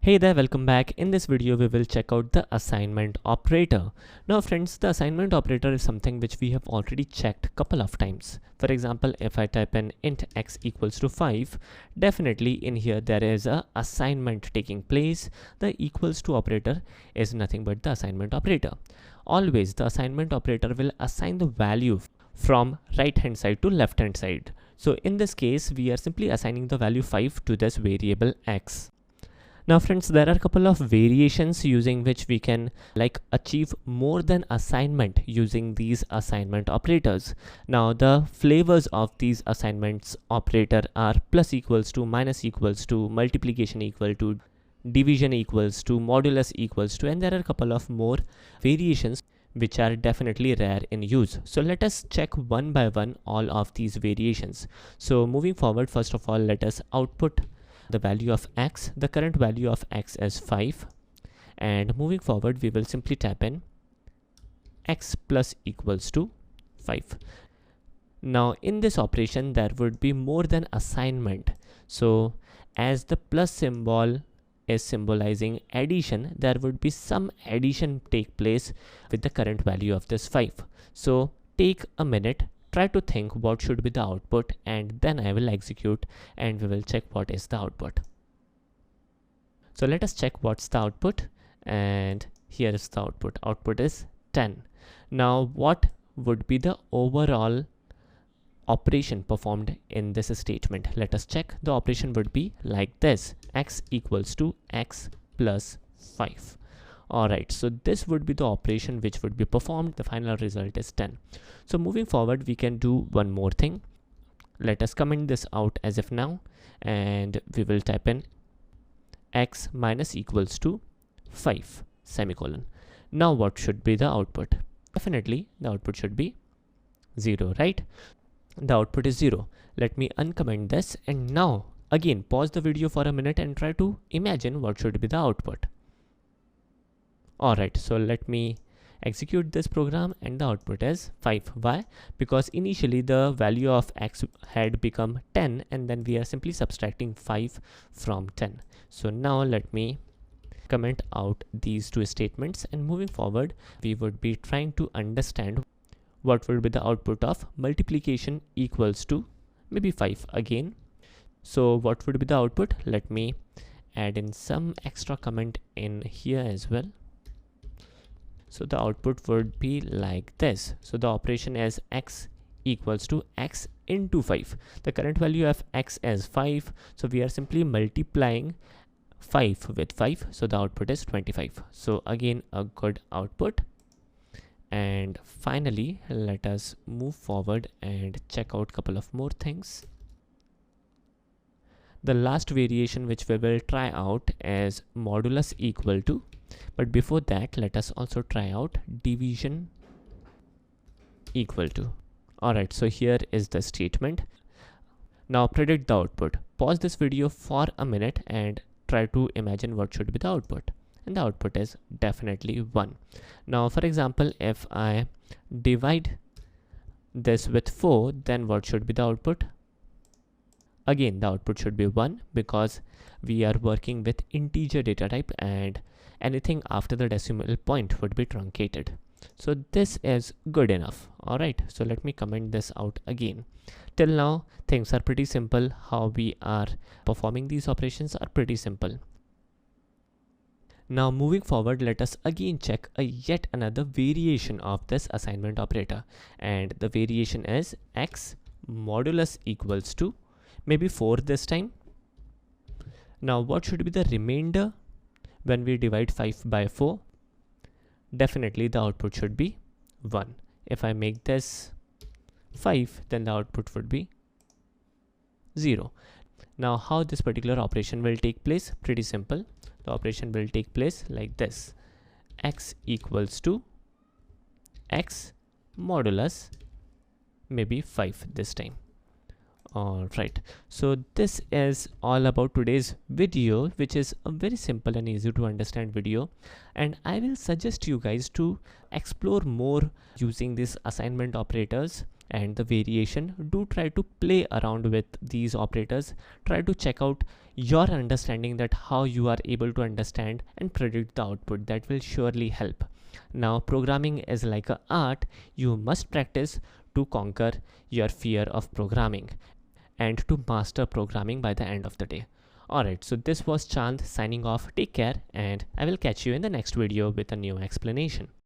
Hey there, welcome back. In this video, we will check out the assignment operator. Now friends, the assignment operator is something which we have already checked a couple of times. For example, if I type in int x equals to 5, definitely in here there is a assignment taking place. The equals to operator is nothing but the assignment operator. Always the assignment operator will assign the value from right hand side to left hand side. So in this case, we are simply assigning the value 5 to this variable x. Now friends, there are a couple of variations using which we can achieve more than assignment using these assignment operators. Now the flavors of these assignments operator are plus equals to, minus equals to, multiplication equal to, division equals to, modulus equals to, and there are a couple of more variations which are definitely rare in use. So let us check one by one all of these variations. So moving forward, first of all, let us output the value of x. The current value of x is 5, and moving forward we will simply type in x plus equals to 5. Now in this operation there would be more than assignment, so as the plus symbol is symbolizing addition, there would be some addition take place with the current value of this 5. So take a minute, try to think what should be the output, and then I will execute and we will check what is the output. So let us check what's the output, and here is the output. Output is 10. Now what would be the overall operation performed in this statement? Let us check. The operation would be like this: x equals to x plus 5. Alright, so this would be the operation which would be performed. The final result is 10. So moving forward, we can do one more thing. Let us comment this out as if now, and we will type in x minus equals to 5 semicolon. Now what should be the output? Definitely the output should be 0, right? The output is 0. Let me uncomment this, and now again pause the video for a minute and try to imagine what should be the output. Alright, so let me execute this program, and the output is 5. Why? Because initially the value of x had become 10, and then we are simply subtracting 5 from 10. So now let me comment out these two statements, and moving forward we would be trying to understand what will be the output of multiplication equals to maybe 5 again. So what would be the output? Let me add in some extra comment in here as well. So the output would be like this. So the operation is x equals to x into 5. The current value of x is 5. So we are simply multiplying 5 with 5. So the output is 25. So again, a good output. And finally, let us move forward and check out a couple of more things. The last variation which we will try out is modulus equal to. But before that, let us also try out division equal to. Alright, so here is the statement. Now predict the output. Pause this video for a minute and try to imagine what should be the output. And the output is definitely 1. Now for example, if I divide this with 4, then what should be the output? Again, the output should be 1, because we are working with integer data type, and anything after the decimal point would be truncated. So this is good enough. Alright, so let me comment this out again. Till now things are pretty simple. How we are performing these operations are pretty simple. Now moving forward, let us again check yet another variation of this assignment operator, and the variation is x modulus equals to maybe 4 this time. Now what should be the remainder when we divide 5 by 4? Definitely the output should be 1. If I make this 5, then the output would be 0. Now how this particular operation will take place? Pretty simple. The operation will take place like this: x equals to x modulus maybe 5 this time. Alright, so this is all about today's video, which is a very simple and easy to understand video, and I will suggest you guys to explore more using these assignment operators and the variation. Do try to play around with these operators. Try to check out your understanding, that how you are able to understand and predict the output. That will surely help. Now, programming is like an art. You must practice to conquer your fear of programming and to master programming by the end of the day. Alright, so this was Chand signing off. Take care, and I will catch you in the next video with a new explanation.